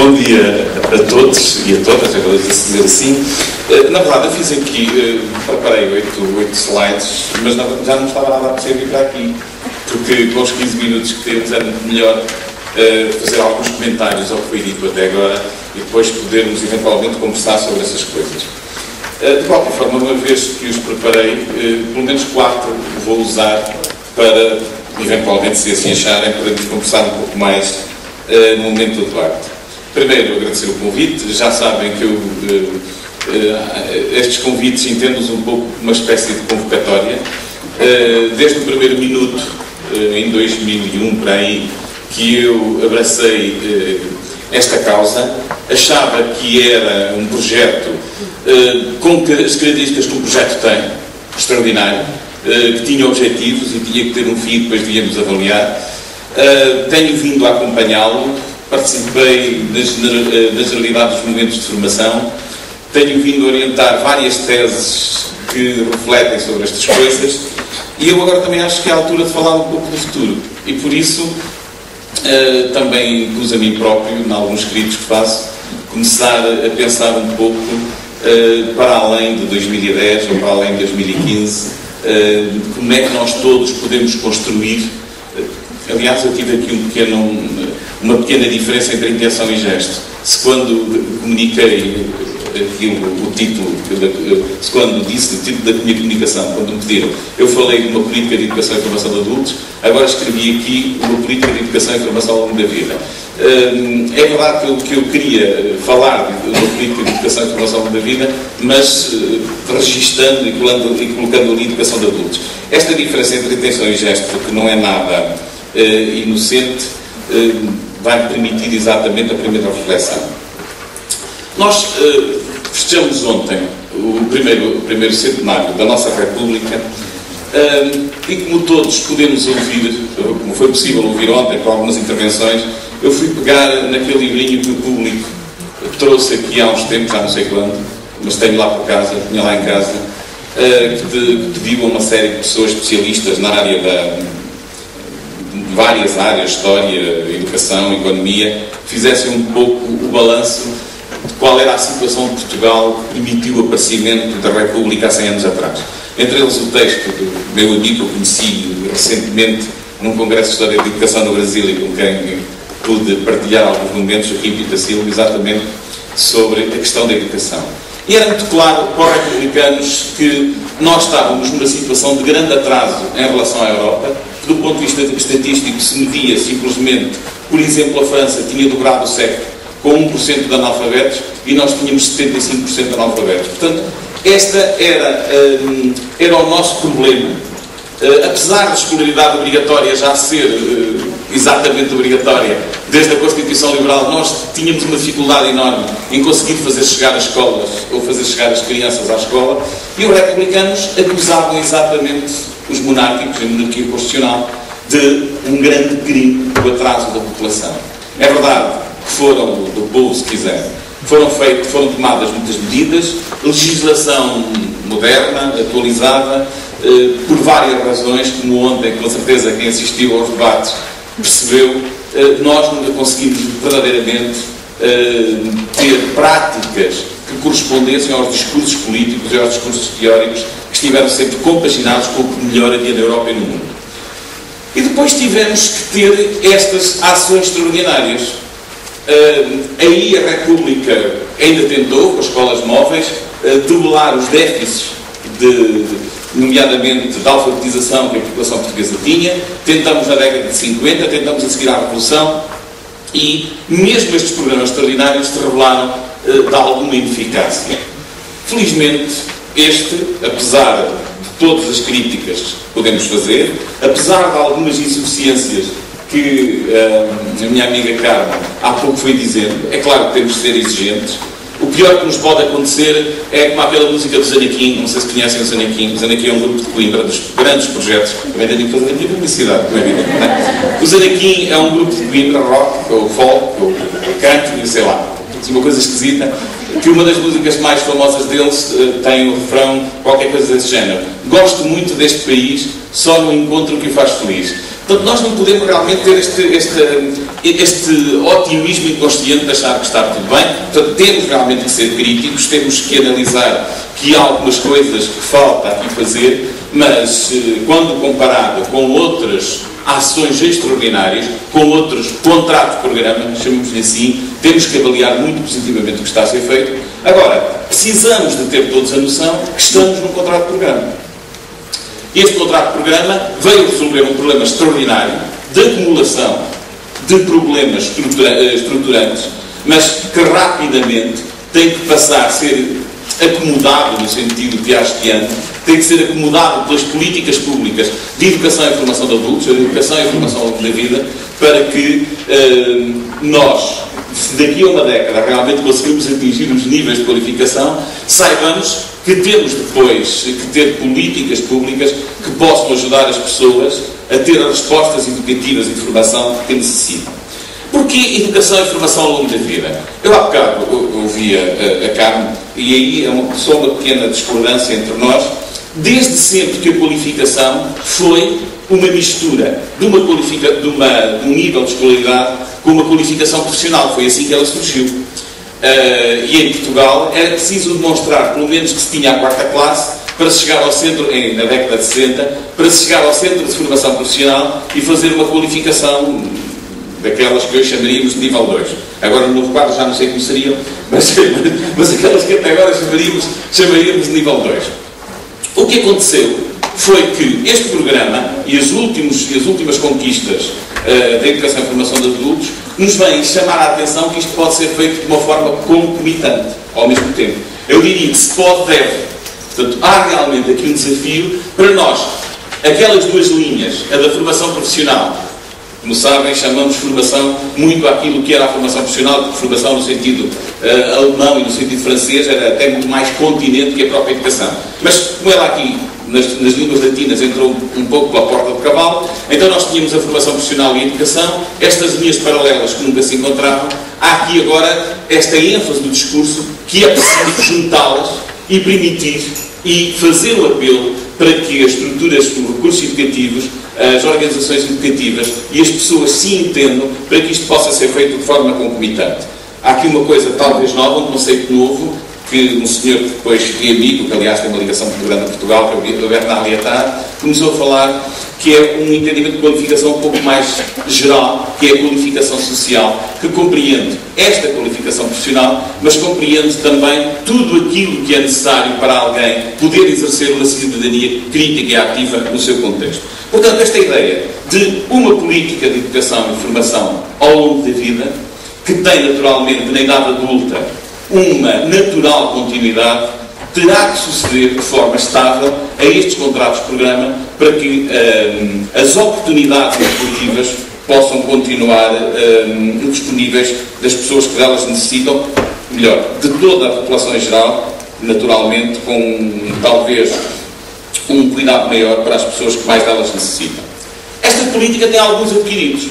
Bom dia a todos e a todas, agora dizer assim. Na verdade, eu fiz aqui, preparei 8 slides, mas já não estava nada a perceber para aqui, porque com os 15 minutos que temos era muito melhor fazer alguns comentários ao que foi dito até agora e depois podermos eventualmente conversar sobre essas coisas. De qualquer forma, uma vez que os preparei, pelo menos 4 vou usar para, eventualmente, se assim acharem, podermos conversar um pouco mais no momento do debate. Primeiro, agradecer o convite. Já sabem que estes convites entendo-os um pouco como uma espécie de convocatória. Desde o primeiro minuto, em 2001, para aí, que eu abracei esta causa, achava que era um projeto com as características que um projeto tem, extraordinário, que tinha objetivos e tinha que ter um fim e depois devíamos avaliar. Tenho vindo a acompanhá-lo, participei na generalidade dos momentos de formação, tenho vindo a orientar várias teses que refletem sobre estas coisas e eu agora também acho que é a altura de falar um pouco do futuro e por isso também incluso a mim próprio, em alguns escritos que faço, começar a pensar um pouco para além de 2010 ou para além de 2015, como é que nós todos podemos construir. Aliás, eu tive aqui uma pequena diferença entre intenção e gesto. Se quando comuniquei aqui o título, se quando disse o título da minha comunicação, quando me pediram, eu falei de uma política de educação e formação de adultos, agora escrevi aqui uma política de educação e formação ao longo da vida. É verdade que eu queria falar de uma política de educação e formação ao longo da vida, mas registando e colocando ali educação de adultos. Esta diferença entre intenção e gesto, que não é nada inocente, vai permitir exatamente a primeira reflexão. Nós festejamos ontem o primeiro centenário da nossa República e como todos podemos ouvir, como foi possível ouvir ontem com algumas intervenções, eu fui pegar naquele livrinho que o público trouxe aqui há uns tempos, já não sei quando, mas tenho lá por casa, tinha lá em casa, que pediu a uma série de pessoas especialistas na área várias áreas, história, educação, economia, fizessem um pouco o balanço de qual era a situação de Portugal que permitiu o aparecimento da República há 100 anos atrás. Entre eles o texto do meu amigo que eu conheci recentemente num congresso de História de Educação no Brasil e com quem pude partilhar alguns momentos, o Rui Pita Silva, exatamente sobre a questão da educação. E era muito claro para os republicanos que nós estávamos numa situação de grande atraso em relação à Europa, que do ponto de vista estatístico se media simplesmente, por exemplo, a França tinha dobrado o século com 1% de analfabetos e nós tínhamos 75% de analfabetos. Portanto, esta era o nosso problema. Apesar da escolaridade obrigatória já ser exatamente obrigatória, desde a Constituição Liberal, nós tínhamos uma dificuldade enorme em conseguir fazer chegar as escolas ou fazer chegar as crianças à escola e os republicanos acusavam exatamente os monárquicos, a monarquia constitucional, de um grande crime do atraso da população. É verdade que foram, do povo se quiser, foram tomadas muitas medidas, legislação moderna, atualizada, por várias razões, como ontem, com certeza, quem assistiu aos debates percebeu, nós nunca conseguimos verdadeiramente ter práticas que correspondessem aos discursos políticos e aos discursos teóricos que estiveram sempre compaginados com o que melhor havia na Europa e no mundo. E depois tivemos que ter estas ações extraordinárias. Aí a República ainda tentou, com as escolas móveis, debelar os déficits nomeadamente da alfabetização que a população portuguesa tinha. Tentamos na década de 50, tentamos a seguir à Revolução e mesmo estes programas extraordinários se revelaram de alguma ineficácia. Felizmente, apesar de todas as críticas que podemos fazer, apesar de algumas insuficiências que a minha amiga Carmen há pouco foi dizendo, é claro que temos de ser exigentes. O pior que nos pode acontecer é como aquela música do Zanaquim, não sei se conhecem o Zanaquim. O Zanaquim é um grupo de Coimbra, dos grandes projetos. Também tenho que fazer a minha publicidade, não é evidente, não é? O Zanaquim é um grupo de Coimbra, rock, ou folk, ou canto, sei lá, uma coisa esquisita, que uma das músicas mais famosas deles tem o refrão, qualquer coisa desse género. Gosto muito deste país, só no encontro que o faz feliz. Portanto, nós não podemos realmente ter este otimismo inconsciente de achar que está tudo bem. Portanto, temos realmente que ser críticos, temos que analisar que há algumas coisas que falta aqui fazer, mas quando comparado com outras ações extraordinárias, com outros contratos-programa, chamamos-lhe assim, temos que avaliar muito positivamente o que está a ser feito. Agora, precisamos de ter todos a noção que estamos num contrato-programa. Este contrato-programa veio resolver um problema extraordinário de acumulação de problemas estruturantes, mas que rapidamente tem que passar a ser acomodado no sentido que acho que anda, tem que ser acomodado pelas políticas públicas de educação e formação de adultos, de educação e formação ao longo da vida, para que nós, se daqui a uma década realmente conseguimos atingir os níveis de qualificação, saibamos que temos depois que ter políticas públicas que possam ajudar as pessoas a ter as respostas educativas e de formação que necessitam. Porquê educação e formação ao longo da vida? Eu há bocado ouvia a Carmen, e aí é só uma pequena discordância entre nós. Desde sempre que a qualificação foi uma mistura de um nível de escolaridade com uma qualificação profissional. Foi assim que ela surgiu. E em Portugal era preciso demonstrar, pelo menos, que se tinha a 4ª classe para se chegar ao centro, na década de 60, para se chegar ao centro de formação profissional e fazer uma qualificação daquelas que hoje chamaríamos de nível 2. Agora no novo quadro já não sei como seriam, mas aquelas que até agora chamaríamos de nível 2. O que aconteceu foi que este programa e as últimas conquistas da educação e formação de adultos nos vêm chamar a atenção que isto pode ser feito de uma forma concomitante, ao mesmo tempo. Eu diria que se pode, deve. Portanto, há realmente aqui um desafio para nós. Aquelas duas linhas, a da formação profissional, como sabem, chamamos formação muito àquilo que era a formação profissional, porque formação no sentido alemão e no sentido francês era até muito mais continente que a própria educação. Mas, como ela aqui, nas línguas latinas, entrou um pouco pela porta do cavalo, então nós tínhamos a formação profissional e a educação, estas linhas paralelas que nunca se encontravam. Há aqui agora esta ênfase do discurso que é preciso juntá-las e permitir e fazer o apelo para que as estruturas, os recursos educativos, as organizações educativas e as pessoas se entendam para que isto possa ser feito de forma concomitante. Há aqui uma coisa talvez nova, um conceito novo, que um senhor que depois foi amigo, que aliás tem uma ligação muito grande a Portugal, que é o Bernard Lietard, começou a falar que é um entendimento de qualificação um pouco mais geral, que é a qualificação social, que compreende esta qualificação profissional, mas compreende também tudo aquilo que é necessário para alguém poder exercer uma cidadania crítica e ativa no seu contexto. Portanto, esta ideia de uma política de educação e formação ao longo da vida, que tem naturalmente na idade adulta uma natural continuidade, terá que suceder de forma estável a estes contratos-programa para que as oportunidades educativas possam continuar disponíveis das pessoas que delas necessitam, melhor, de toda a população em geral, naturalmente com talvez um cuidado maior para as pessoas que mais delas necessitam. Esta política tem alguns adquiridos.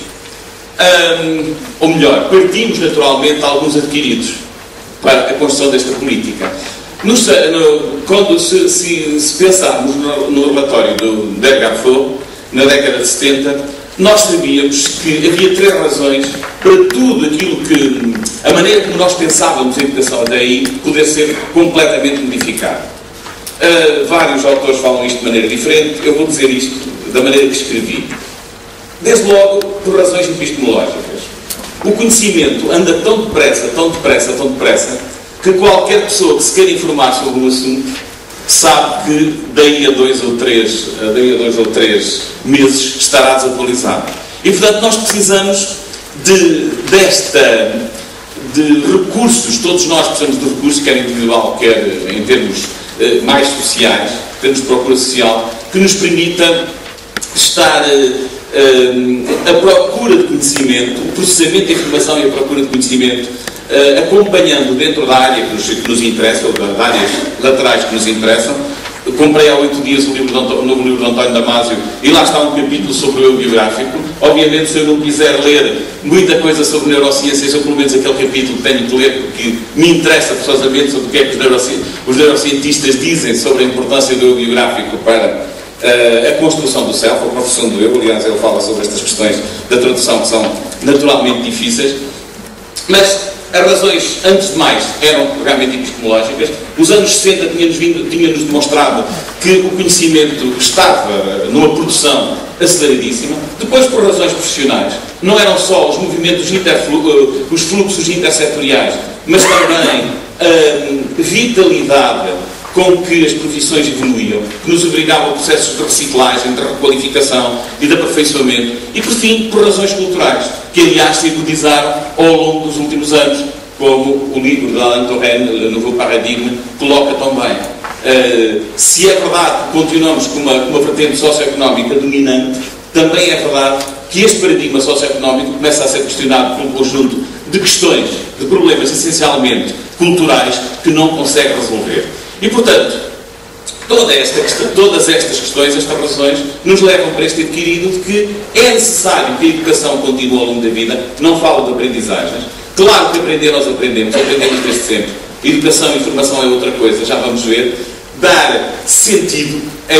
Ou melhor, partimos naturalmente de alguns adquiridos para a construção desta política. Quando se pensarmos no relatório do Edgar Faure, na década de 70, nós sabíamos que havia 3 razões para tudo aquilo que, a maneira como nós pensávamos a educação até aí, poder ser completamente modificada. Vários autores falam isto de maneira diferente, eu vou dizer isto da maneira que escrevi. Desde logo, por razões epistemológicas. O conhecimento anda tão depressa, que qualquer pessoa que se queira informar sobre um assunto sabe que daí a 2 ou 3 meses estará desatualizado. E, portanto, nós precisamos de recursos, todos nós precisamos de recursos, quer individual, quer em termos mais sociais, em termos de procura social, que nos permita estar a procura de conhecimento, o processamento de informação e a procura de conhecimento, acompanhando dentro da área que nos interessa, ou das áreas laterais que nos interessam. Comprei há 8 dias o novo livro de António Damasio e lá está um capítulo sobre o eu biográfico. Obviamente, se eu não quiser ler muita coisa sobre neurociências, ou pelo menos aquele capítulo que tenho que ler porque me interessa forçosamente sobre o que é que os neurocientistas dizem sobre a importância do eu biográfico para a construção do self, a profissão do eu. Aliás, ele fala sobre estas questões da tradução que são naturalmente difíceis, mas as razões, antes de mais, eram realmente epistemológicas. Os anos 60 tinham-nos demonstrado que o conhecimento estava numa produção aceleradíssima. Depois, por razões profissionais, não eram só os movimentos os fluxos intersetoriais, mas também a vitalidade com que as profissões evoluíam, que nos obrigavam a processos de reciclagem, de requalificação e de aperfeiçoamento, e por fim, por razões culturais, que aliás se agudizaram ao longo dos últimos anos, como o livro de Alain Touraine, Le Nouveau Paradigme, coloca tão bem. Se é verdade que continuamos com uma vertente socioeconómica dominante, também é verdade que este paradigma socioeconómico começa a ser questionado por um conjunto de questões, de problemas essencialmente culturais, que não consegue resolver. E, portanto, todas estas questões, estas razões, nos levam para este adquirido de que é necessário que a educação continue ao longo da vida. Não falo de aprendizagens. Claro que aprender nós aprendemos desde sempre. Educação e formação é outra coisa, já vamos ver. Dar sentido a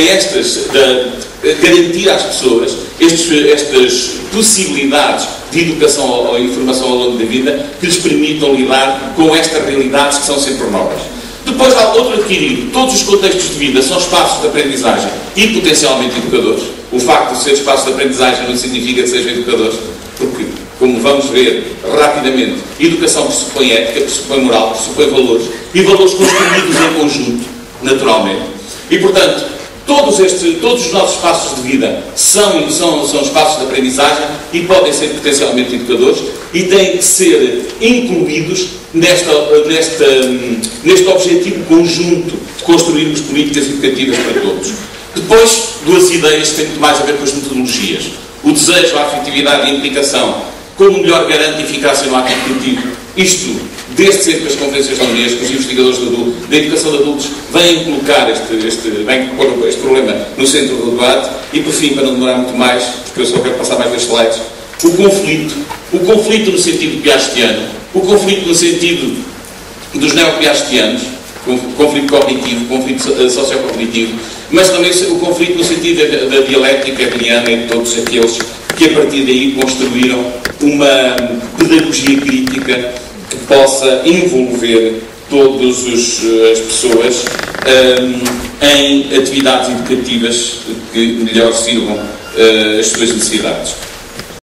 garantir às pessoas estas possibilidades de educação ou informação ao longo da vida que lhes permitam lidar com estas realidades que são sempre novas. Depois há outro adquirido. Todos os contextos de vida são espaços de aprendizagem e potencialmente educadores. O facto de ser espaços de aprendizagem não significa que sejam educadores, porque, como vamos ver rapidamente, educação pressupõe ética, pressupõe moral, pressupõe valores, e valores construídos em conjunto, naturalmente. E, portanto, todos os nossos espaços de vida são espaços de aprendizagem e podem ser potencialmente educadores e têm que ser incluídos neste objetivo conjunto de construirmos políticas educativas para todos. Depois, duas ideias que têm muito mais a ver com as metodologias. O desejo, a afetividade e a implicação, como melhor garante eficácia no ato educativo. Isto, desde sempre as conferências da Unesco, os investigadores da educação de adultos vêm colocar vêm pôr este problema no centro do debate. E, por fim, para não demorar muito mais, porque eu só quero passar mais 2 slides, o conflito no sentido piagetiano, o conflito no sentido dos neopiagetianos, conflito cognitivo, conflito sociocognitivo, mas também o conflito no sentido da dialética hegeliana e de todos aqueles que a partir daí construíram uma pedagogia crítica que possa envolver todas as pessoas em atividades educativas que melhor sirvam as suas necessidades.